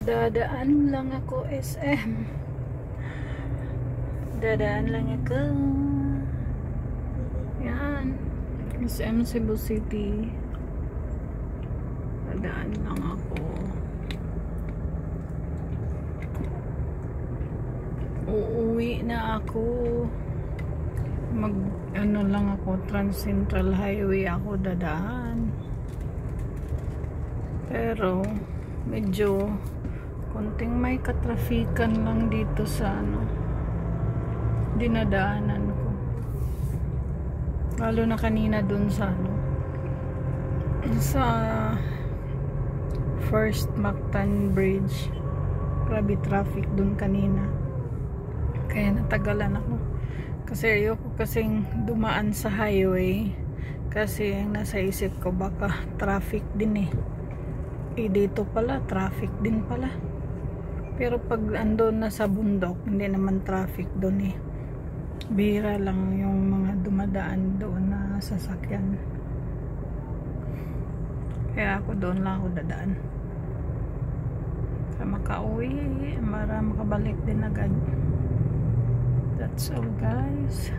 Dadaan lang ako SM. Dadaan lang ako. Yan. SM Cebu City. Dadaan lang ako. Uuwi na ako. Ano lang ako, Trans Central Highway ako dadaan. Pero medyo konting may katrafikan lang dito sa dinadaanan ko. Lalo na kanina dun sa sa First Mactan Bridge. Grabe traffic dun kanina. Kaya natagalan ako. Kasi ayoko kasing dumaan sa highway. Kasi ang nasa isip ko baka traffic din dito pala, traffic din pala. Pero pag andun na sa bundok, hindi naman traffic doon Bihira lang yung mga dumadaan doon na sasakyan. Kaya ako doon lang ako dadaan. Para makauwi, para makabalik din agad. That's all guys.